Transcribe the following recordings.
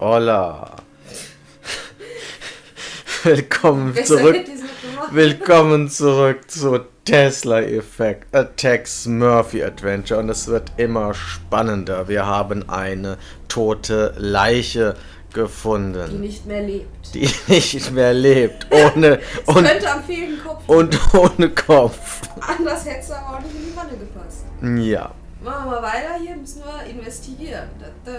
Hola. Willkommen zurück zu Tesla Effect Attacks Murphy Adventure. Und es wird immer spannender. Wir haben eine tote Leiche gefunden. Die nicht mehr lebt. Ohne, könnte am fehlenden Kopf. Und ohne Kopf. Anders hätte es aber auch nicht in die Wanne gepasst. Ja. Machen wir mal weiter. Hier müssen wir investigieren. Das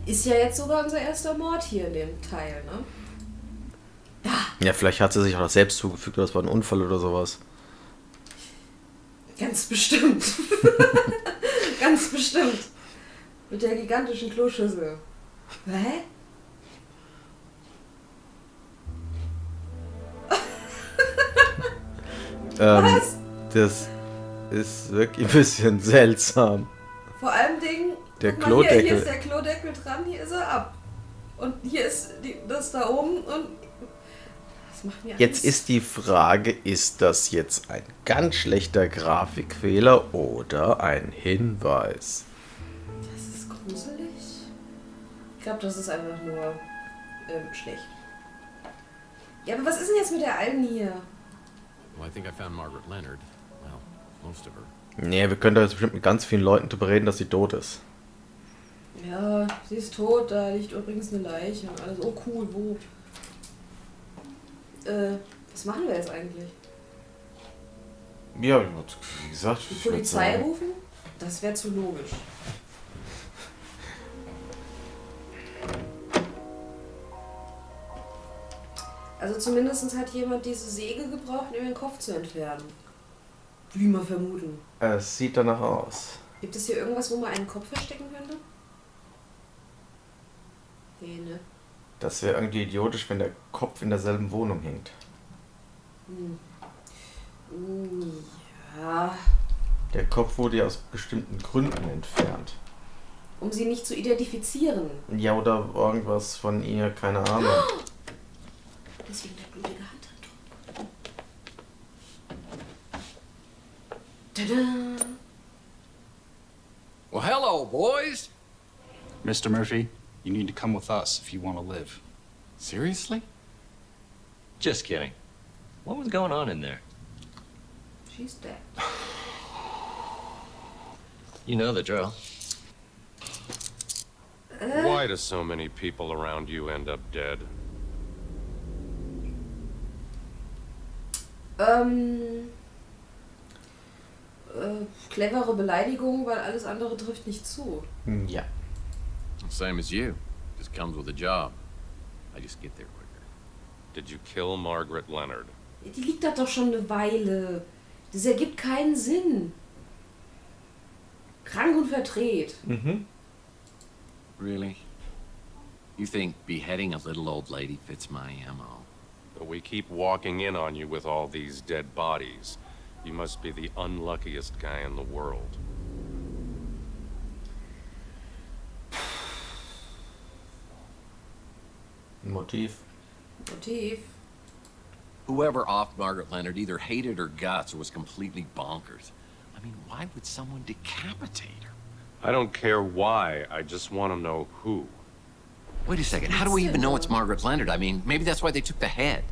ist ja jetzt sogar unser erster Mord hier in dem Teil, ne? Ja, vielleicht hat sie sich auch das selbst zugefügt, oder das war ein Unfall oder sowas. Ganz bestimmt. Ganz bestimmt. Mit der gigantischen Kloschüssel. Hä? Was? Das ist wirklich ein bisschen seltsam. Vor allem Dingen, der Klodeckel. Hier ist der Klodeckel dran, hier ist er ab. Und hier ist das da oben und das macht mir Angst. Jetzt ist die Frage, ist das jetzt ein ganz schlechter Grafikfehler oder ein Hinweis? Das ist gruselig. Ich glaube, das ist einfach nur schlecht. Ja, aber was ist denn jetzt mit der Alten hier? Well, I think I found Margaret Leonard. Well, most of her. Nee, wir können da jetzt bestimmt mit ganz vielen Leuten darüber reden, dass sie tot ist. Ja, sie ist tot, da liegt übrigens eine Leiche und alles. Oh cool, wo? Was machen wir jetzt eigentlich? Ja, wie gesagt, die Polizei rufen? Das wäre zu logisch. Also zumindest hat jemand diese Säge gebraucht, um den Kopf zu entfernen. Wie man vermuten. Es sieht danach aus. Gibt es hier irgendwas, wo man einen Kopf verstecken könnte? Nee, ne? Das wäre irgendwie idiotisch, wenn der Kopf in derselben Wohnung hängt. Ja. Der Kopf wurde ja aus bestimmten Gründen entfernt. Um sie nicht zu identifizieren. Ja, oder irgendwas von ihr, keine Ahnung. Deswegen der blutige Handabdruck. Tada! Well, hello, boys. Mr. Murphy, you need to come with us if you want to live. Seriously? Just kidding. What was going on in there? She's dead. You know the drill. Why do so many people around you end up dead? Clevere Beleidigung, weil alles andere trifft nicht zu. Ja. Same as you. Just comes with a job. I just get there quicker. Did you kill Margaret Leonard? Die liegt da doch schon eine Weile. Das ergibt keinen Sinn. Krank und verdreht. Mhm. Really? You think beheading a little old lady fits my MO? But we keep walking in on you with all these dead bodies. You must be the unluckiest guy in the world. Motiv. Whoever offed Margaret Leonard either hated her guts or was completely bonkers. I mean, why would someone decapitate her? I don't care why, I just want to know who. Wait a second, how do we even know it's Margaret Leonard? I mean, maybe that's why they took the head.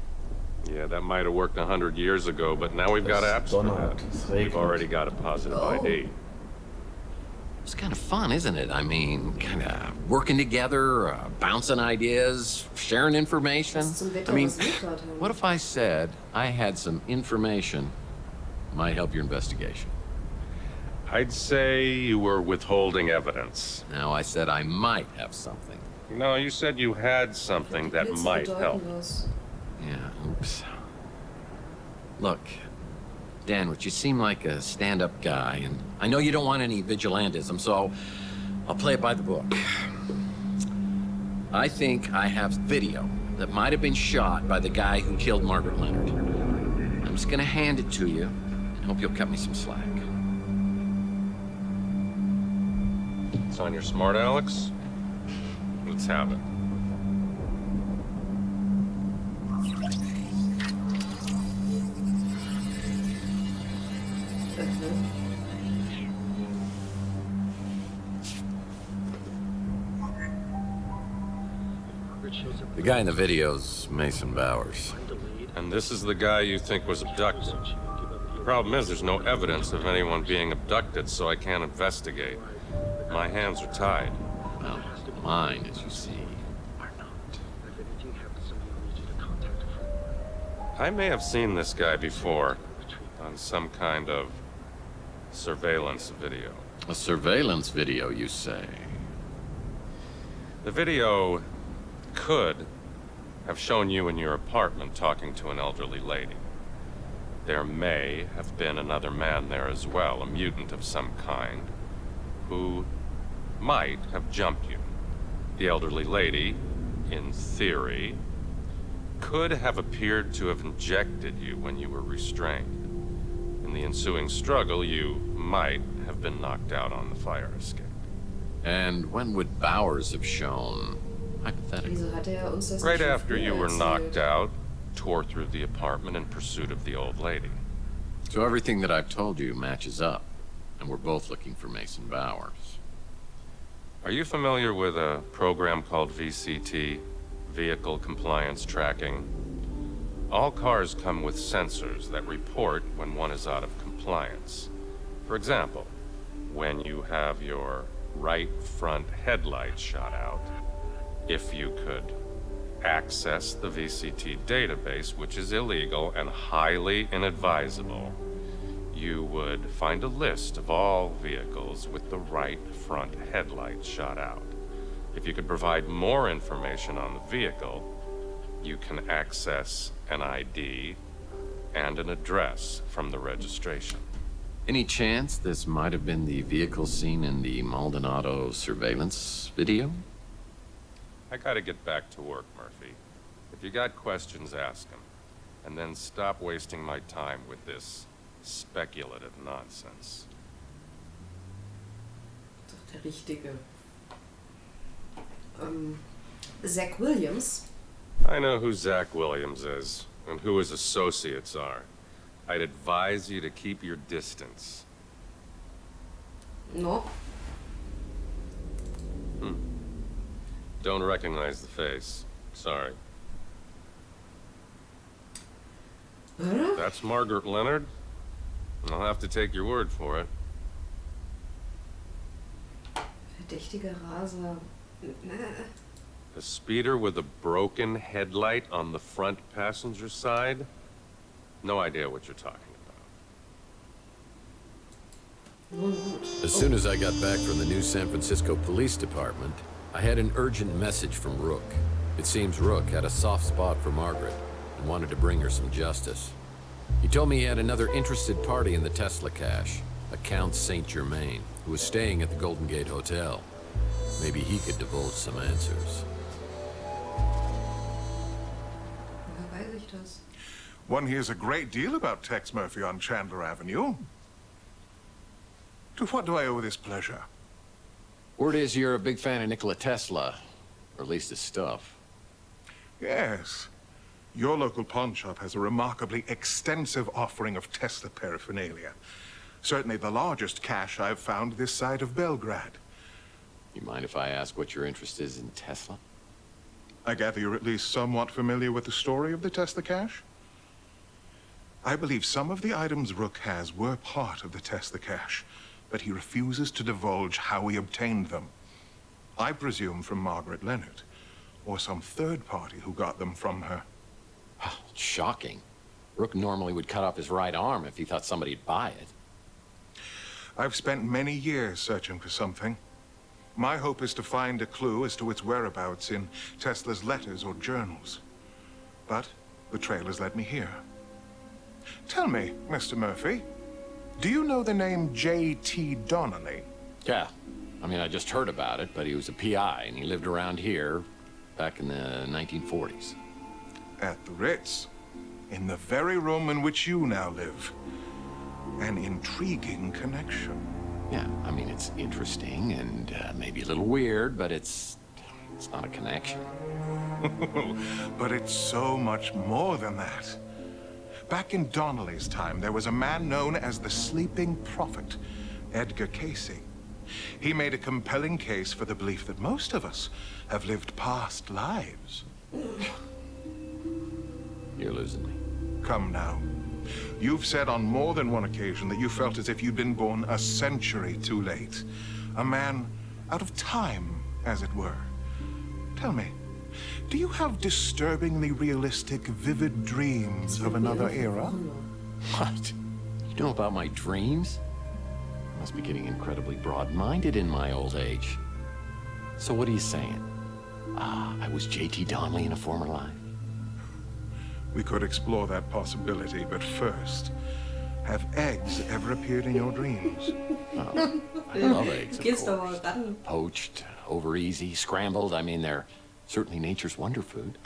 Yeah, that might have worked 100 years ago, but now we've got apps for that. We've already got a positive ID. It's kind of fun, isn't it? I mean, kind of working together, bouncing ideas, sharing information. I mean, what if I said I had some information might help your investigation? I'd say you were withholding evidence. Now, I said I might have something. No, you said you had something that might help. Yeah, oops. Look, Danwich, you seem like a stand-up guy, and I know you don't want any vigilantism, so I'll play it by the book. I think I have video that might have been shot by the guy who killed Margaret Leonard. I'm just gonna hand it to you, and hope you'll cut me some slack. It's on your smart, Alex? Let's have it. The guy in the video's Mason Bowers. And this is the guy you think was abducted. The problem is there's no evidence of anyone being abducted, so I can't investigate. My hands are tied. Well, mine, as you see, are not. I may have seen this guy before on some kind of surveillance video. A surveillance video, you say? The video could have shown you in your apartment talking to an elderly lady. There may have been another man there as well, a mutant of some kind, who might have jumped you. The elderly lady, in theory, could have appeared to have injected you when you were restrained. In the ensuing struggle, you might have been knocked out on the fire escape. And when would Bowers have shown, hypothetically? Wieso hat uns das Right nicht schon after you früher were erzählt? knocked out, tore through the apartment in pursuit of the old lady. So everything that I've told you matches up, and we're both looking for Mason Bowers. Are you familiar with a program called VCT, Vehicle Compliance Tracking? All cars come with sensors that report when one is out of compliance. For example, when you have your right front headlight shot out, if you could access the VCT database, which is illegal and highly inadvisable, you would find a list of all vehicles with the right front headlight shot out. If you could provide more information on the vehicle, you can access an ID and an address from the registration. Any chance this might have been the vehicle seen in the Maldonado surveillance video? I gotta get back to work, Murphy. If you got questions, ask them. And then stop wasting my time with this speculative nonsense. Doch der Richtige. Zach Williams. I know who Zach Williams is, and who his associates are. I'd advise you to keep your distance. No. Don't recognize the face. Sorry. Oder? That's Margaret Leonard. I'll have to take your word for it. Verdächtige Raser. A speeder with a broken headlight on the front passenger side? No idea what you're talking about. Nun gut. As soon as I got back from the new San Francisco Police Department, I had an urgent message from Rook. It seems Rook had a soft spot for Margaret and wanted to bring her some justice. He told me he had another interested party in the Tesla cache, a Count Saint Germain, who was staying at the Golden Gate Hotel. Maybe he could divulge some answers. Woher weiß ich das? One hears a great deal about Tex Murphy on Chandler Avenue. To what do I owe this pleasure? Word is you're a big fan of Nikola Tesla, or at least his stuff. Yes. Your local pawn shop has a remarkably extensive offering of Tesla paraphernalia. Certainly the largest cache I've found this side of Belgrade. You mind if I ask what your interest is in Tesla? I gather you're at least somewhat familiar with the story of the Tesla cache? I believe some of the items Rook has were part of the Tesla cache, but he refuses to divulge how he obtained them. I presume from Margaret Leonard, or some third party who got them from her. Shocking. Rook normally would cut off his right arm if he thought somebody'd buy it. I've spent many years searching for something. My hope is to find a clue as to its whereabouts in Tesla's letters or journals. But the trail has led me here. Tell me, Mr. Murphy, do you know the name J.T. Donnelly? Yeah. I mean, I just heard about it, but he was a PI, and he lived around here back in the 1940s. At the Ritz, in the very room in which you now live. An intriguing connection. Yeah, I mean, it's interesting and maybe a little weird, but it's not a connection. But it's so much more than that. Back in Donnelly's time, there was a man known as the Sleeping Prophet, Edgar Casey. He made a compelling case for the belief that most of us have lived past lives. You're losing me. Come now. You've said on more than one occasion that you felt as if you'd been born a century too late. A man out of time, as it were. Tell me, do you have disturbingly realistic, vivid dreams of another era? What? You know about my dreams? Must be getting incredibly broad-minded in my old age. So what are you saying? I was J.T. Donnelly in a former life? We could explore that possibility, but first, have eggs ever appeared in your dreams? Oh, I love eggs, of Gehst course. aber ran. Poached, over easy, scrambled. I mean, they're certainly nature's wonder food.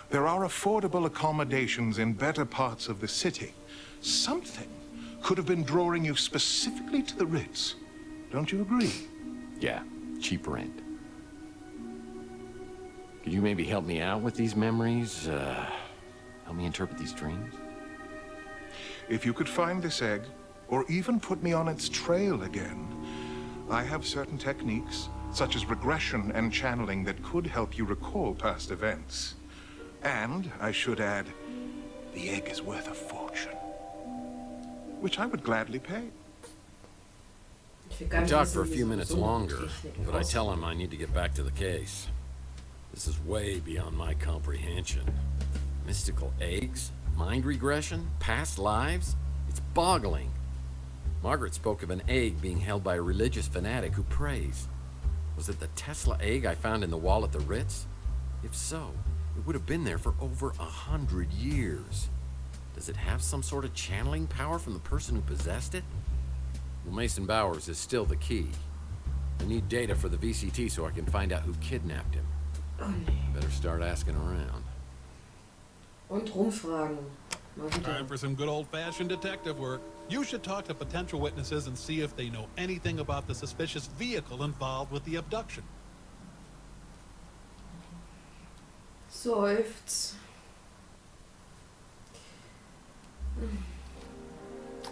There are affordable accommodations in better parts of the city. Something could have been drawing you specifically to the Ritz. Don't you agree? Yeah, cheap rent. Could you maybe help me out with these memories? Help me interpret these dreams? If you could find this egg, or even put me on its trail again, I have certain techniques, such as regression and channeling, that could help you recall past events. And, I should add, the egg is worth a fortune. Which I would gladly pay. Ich will gar We nicht talked wissen, for a wie few so minutes so longer, Techniken but I aussehen. tell him I need to get back to the case. This is way beyond my comprehension. Mystical eggs? Mind regression? Past lives? It's boggling. Margaret spoke of an egg being held by a religious fanatic who prays. Was it the Tesla egg I found in the wall at the Ritz? If so, it would have been there for over 100 years. Does it have some sort of channeling power from the person who possessed it? Well, Mason Bowers is still the key. I need data for the VCT so I can find out who kidnapped him. Oh nee. Better start asking around. Und rumfragen. Mal wieder. Time for some good old-fashioned detective work. You should talk to potential witnesses and see if they know anything about the suspicious vehicle involved with the abduction. Seufzt.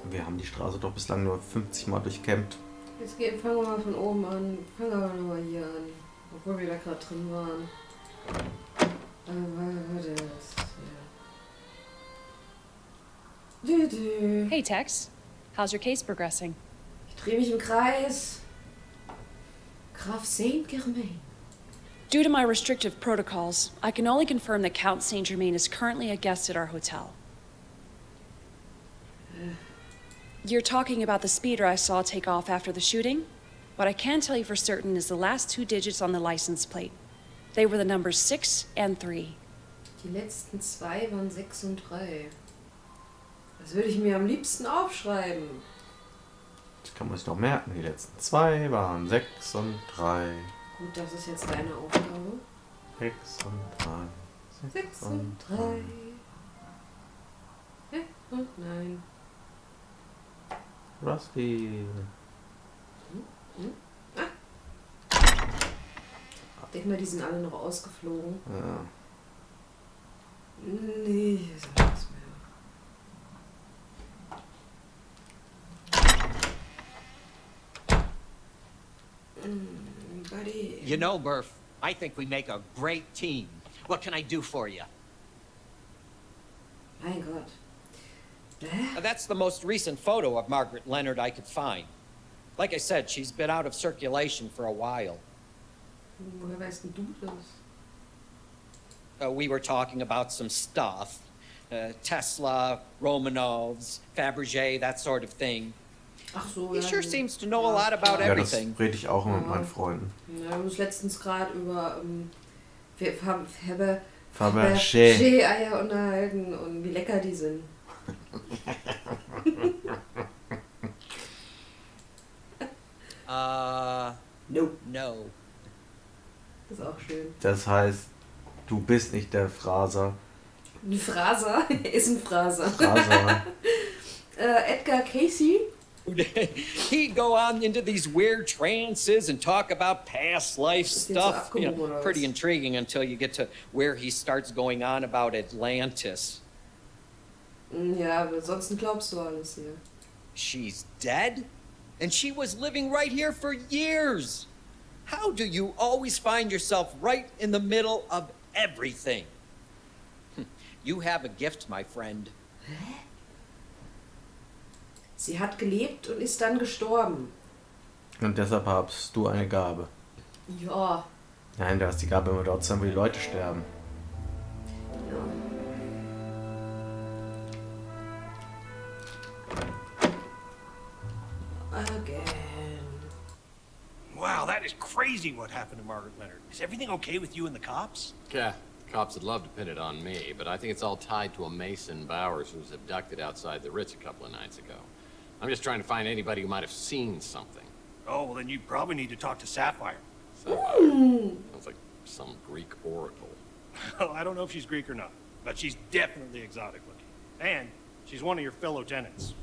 Wir haben die Straße doch bislang nur 50 Mal durchkämmt. Jetzt fangen wir mal von oben an. Fangen wir mal hier an. Obwohl wir da gerade drin waren. Warte, das hier. Dü. Hey, Tex. How's your case progressing? Ich drehe mich im Kreis. Graf Saint-Germain. Due to my restrictive protocols, I can only confirm that Count Saint Germain is currently a guest at our hotel. You're talking about the speeder I saw take off after the shooting? What I can tell you for certain is the last 2 digits on the license plate. They were the numbers 6 and 3. Die letzten 2 waren 6 und 3. Das würde ich mir am liebsten aufschreiben. Das kann man sich doch merken. Die letzten 2 waren 6 und 3. Gut, das ist jetzt deine Aufgabe. 6 und 3. 6 und 3. Ja und nein. Rusty. Denk mal, die sind alle noch ausgeflogen. Ja. Nee, hier ist ja nichts mehr. Buddy. You know, Murph, I think we make a great team. What can I do for you? Mein Gott. That's the most recent photo of Margaret Leonard I could find. Like I said, she's been out of circulation for a while. Woher weißt denn du das? We were talking about some stuff. Tesla, Romanovs, Fabergé, that sort of thing. Ach so, He ja, sure seems to know a lot about Ja, das everything. rede ich auch immer mit meinen Freunden. Ja, wir haben uns letztens gerade über Fabergé. Fabergé-Eier unterhalten und wie lecker die sind. No. No. Das ist auch schön. Das heißt, du bist nicht der Fraser. Ein Fraser ist ein Fraser. Fraser. Edgar Casey. He'd go on into these weird trances and talk about past life Ist jetzt so stuff. You abgehoben know, oder was? pretty intriguing until you get to where he starts going on about Atlantis. Ja, aber ansonsten glaubst du alles hier. She's dead? And she was living right here for years. How do you always find yourself right in the middle of everything? You have a gift, my friend. Hä? Sie hat gelebt und ist dann gestorben. Und deshalb hast du eine Gabe. Ja. Nein, du hast die Gabe, immer dort zu sein, wo die Leute sterben. Again. Wow, that is crazy what happened to Margaret Leonard. Is everything okay with you and the cops? Yeah, cops would love to pin it on me, but I think it's all tied to a Mason Bowers who was abducted outside the Ritz a couple of nights ago. I'm just trying to find anybody who might have seen something. Oh, well then you probably need to talk to Sapphire. Sapphire? Sounds like some Greek oracle. Oh, I don't know if she's Greek or not, but she's definitely exotic looking. And she's one of your fellow tenants.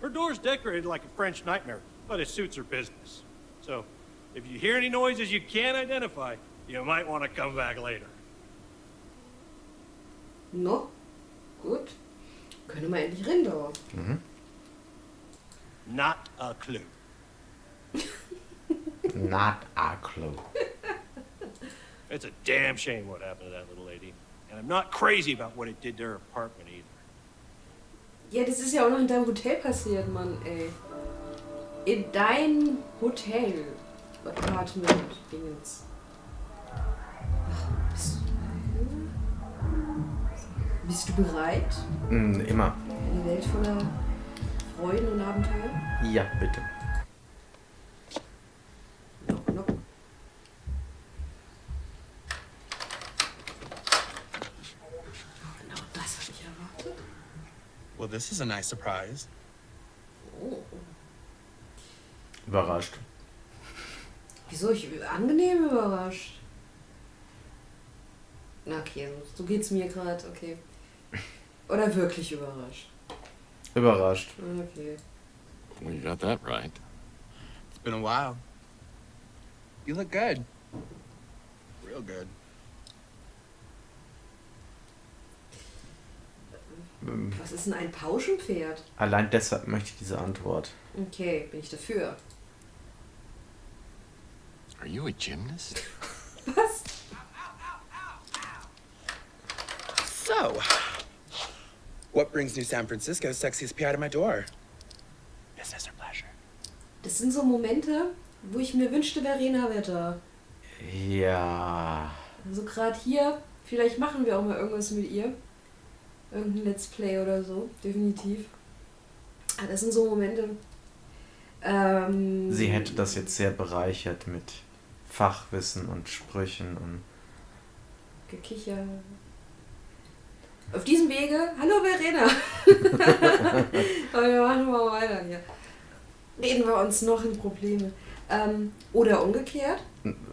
Her door's decorated like a French nightmare, but it suits her business. So, if you hear any noises you can't identify, you might want to come back later. No, gut. Können wir endlich rein da. Mhm. Not a clue. Not a clue. It's a damn shame what happened to that little lady. And I'm not crazy about what it did to her apartment either. Ja, das ist ja auch noch in deinem Hotel passiert, Mann, ey. In dein Hotel. Apartment, Dingens. Bist du bereit? Immer. Eine Welt voller Freuden und Abenteuer? Ja, bitte. Knock, knock. Genau das habe ich erwartet. Well, this is a nice surprise. Oh. Überrascht. Wieso? Ich bin angenehm überrascht. Na okay, so geht's mir gerade, okay. Oder wirklich überrascht? Überrascht. Okay. Well, you got that right. It's been a while. You look good. Real good. Was ist denn ein Pauschenpferd? Allein deshalb möchte ich diese Antwort. Okay, bin ich dafür. Are you a gymnast? Was? So, what brings New San Francisco's sexiest PI to my door? Business or pleasure? Das sind so Momente, wo ich mir wünschte, Verena wäre da. Ja. Also gerade hier, vielleicht machen wir auch mal irgendwas mit ihr. Irgendein Let's Play oder so, definitiv. Ah, das sind so Momente. Sie hätte das jetzt sehr bereichert mit Fachwissen und Sprüchen und Gekicher. Auf diesem Wege, hallo Verena. Aber wir machen mal weiter hier. Reden wir uns noch in Probleme. Oder umgekehrt?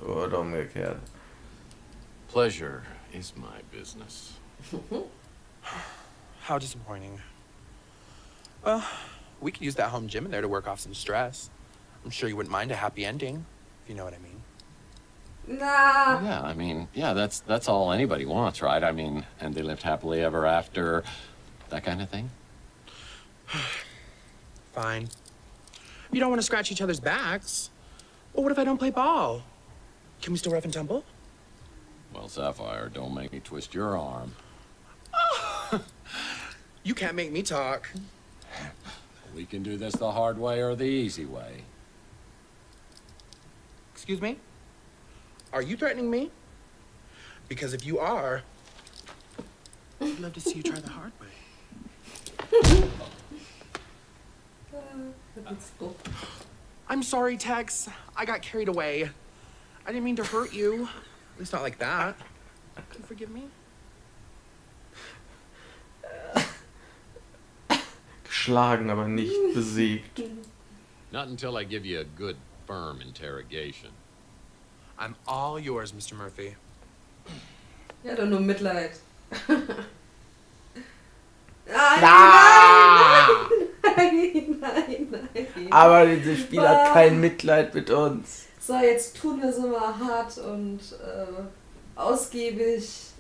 Oder umgekehrt. Pleasure is my business. How disappointing. Well, we could use that home gym in there to work off some stress. I'm sure you wouldn't mind a happy ending, if you know what I mean. Na. Yeah, I mean, yeah, that's all anybody wants, right? I mean, and they lived happily ever after, that kind of thing. Fine. You don't want to scratch each other's backs. Well, what if I don't play ball? Can we still rough and tumble? Well, Sapphire, don't make me twist your arm. You can't make me talk. We can do this the hard way or the easy way. Excuse me? Are you threatening me? Because if you are, I'd love to see you try the hard way. I'm sorry, Tex. I got carried away. I didn't mean to hurt you. At least not like that. Can you forgive me? Geschlagen, aber nicht besiegt. Not until I give you a good, firm interrogation. I'm all yours, Mr. Murphy. Ja, doch nur Mitleid. Nein. Aber dieses Spiel hat kein Mitleid mit uns. So, jetzt tun wir es immer hart und ausgiebig,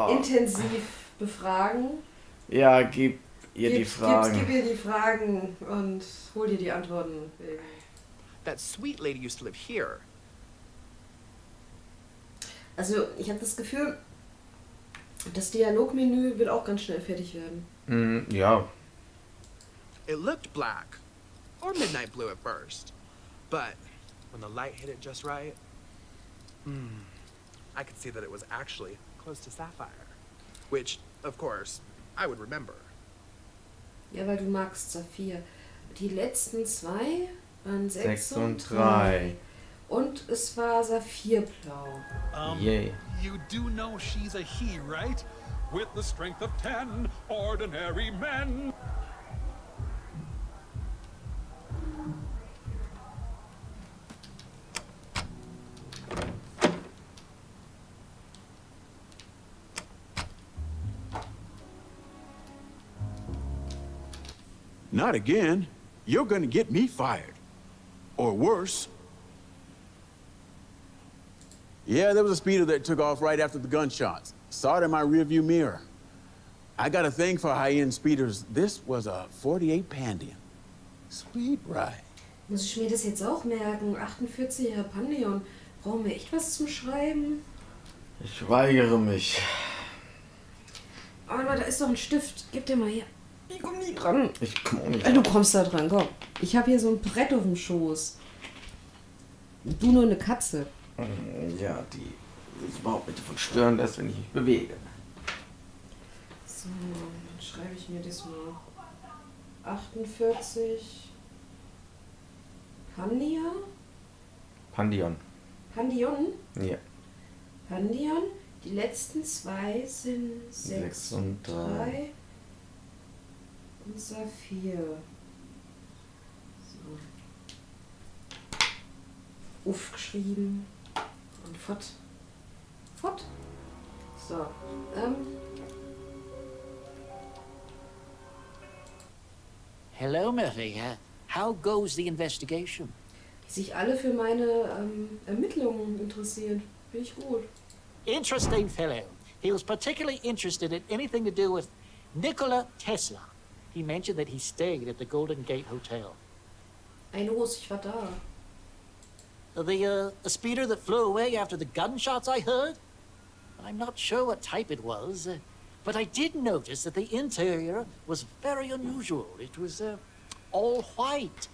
intensiv befragen. Ja, gib ihr die Fragen. Gib ihr die Fragen und hol dir die Antworten. That sweet lady used to live here. Also, ich habe das Gefühl, das Dialogmenü wird auch ganz schnell fertig werden. Ja. It looked black, or midnight blue at first. But when the light hit it just right, I could see that it was actually close to sapphire. Which, of course, I would remember. Ja, weil du magst Saphir. Die letzten zwei waren 6 und 3. 3. Und es war Saphirblau. Yay. You do know she's a he, right? With the strength of 10 ordinary men. Not again. You're gonna get me fired. Or worse. Yeah, there was a speeder that took off right after the gunshots. Saw it in my rearview mirror. I got a thing for high-end speeders. This was a 48 Pandion. Sweet ride. Muss ich mir das jetzt auch merken? 48er Pandion. Brauchen wir echt was zum Schreiben? Ich weigere mich. Aber da ist doch ein Stift. Gib dir mal her. Ich komm nie dran. Ich komm auch nicht Du kommst da dran, komm. Ich habe hier so ein Brett auf dem Schoß. Du nur eine Katze. Ja, die sich überhaupt nicht davon stören lässt, wenn ich mich bewege. So, dann schreibe ich mir das mal. 48 Pandion? Pandion. Pandion? Ja. Pandion. Die letzten zwei sind 6 und 3. Und Saphir. So. Aufgeschrieben. Und fort. Fort. So. Hello, Murphy. How goes the investigation? Die sich alle für meine Ermittlungen interessieren. Finde ich gut. Interesting fellow. He was particularly interested in anything to do with Nikola Tesla. He mentioned that he stayed at the Golden Gate Hotel. Ein Los, ich war da. The speeder that flew away after the gunshots I heard? I'm not sure what type it was, but I did notice that the interior was very unusual. It was all white.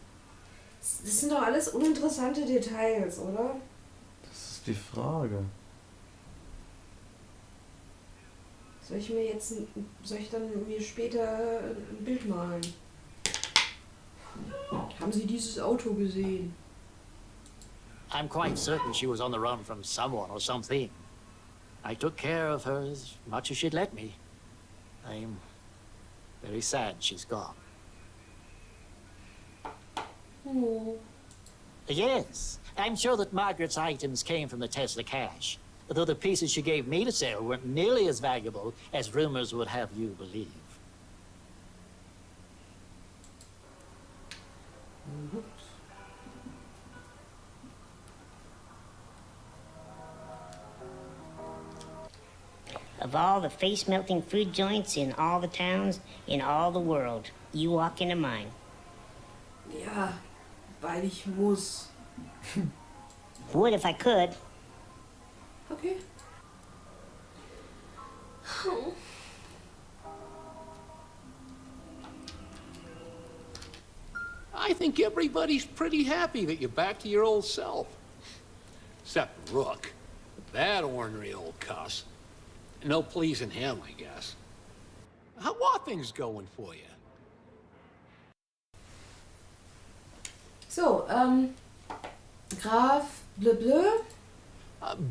Das sind doch alles uninteressante Details, oder? Das ist die Frage. Soll ich dann mir später ein Bild malen? Haben Sie dieses Auto gesehen? I'm quite certain she was on the run from someone or something. I took care of her as much as she'd let me. I'm very sad she's gone. Oh. Yes, I'm sure that Margaret's items came from the Tesla cache, though the pieces she gave me to sell weren't nearly as valuable as rumors would have you believe. Of all the face-melting food joints in all the towns, in all the world, you walk into mine. Ja, weil ich muss. Would if I could. Okay. Oh. I think everybody's pretty happy that you're back to your old self. Except Rook. That ornery old cuss. No pleasing him, I guess. How are things going for you? So, Graf Bleu.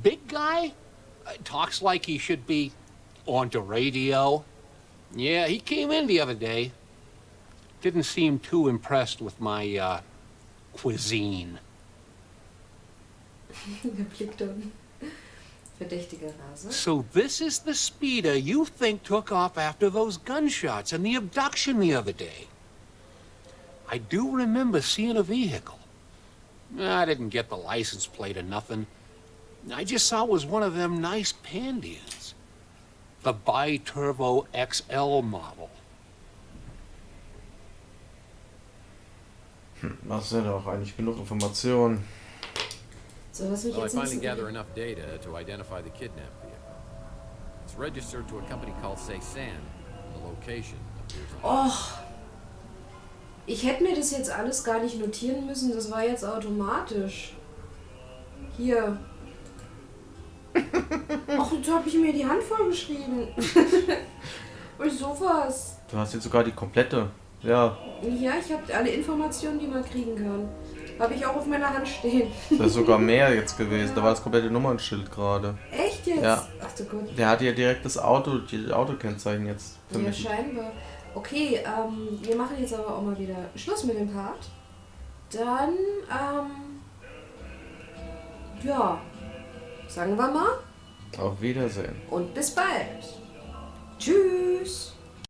Big guy? Talks like he should be on the radio. Yeah, he came in the other day. Didn't seem too impressed with my, cuisine. Der Blick dann. Verdächtiger Rase. So this is the speeder you think took off after those gunshots and the abduction the other day. I do remember seeing a vehicle. I didn't get the license plate or nothing. I just saw it was one of them nice Pandions. The Bi-Turbo XL model. Das sind doch eigentlich genug Informationen. So, was mich Well, I jetzt ein finally bisschen... gather enough data to identify the kidnapped vehicle. It's registered to a company called Szene. The location appears on Och, ich hätte mir das jetzt alles gar nicht notieren müssen, das war jetzt automatisch. Hier. Och, jetzt habe ich mir die Hand vollgeschrieben. Und sowas. Du hast jetzt sogar die komplette. Ja. Ja, ich habe alle Informationen, die man kriegen kann. Habe ich auch auf meiner Hand stehen. Das ist sogar mehr jetzt gewesen. Da war das komplette Nummernschild gerade. Echt jetzt? Ja. Ach du Gott. Der hat ja direkt das Auto, die Autokennzeichen jetzt für Ja, mich. scheinbar. Okay, wir machen jetzt aber auch mal wieder Schluss mit dem Part. Dann, ja, sagen wir mal. Auf Wiedersehen. Und bis bald. Tschüss.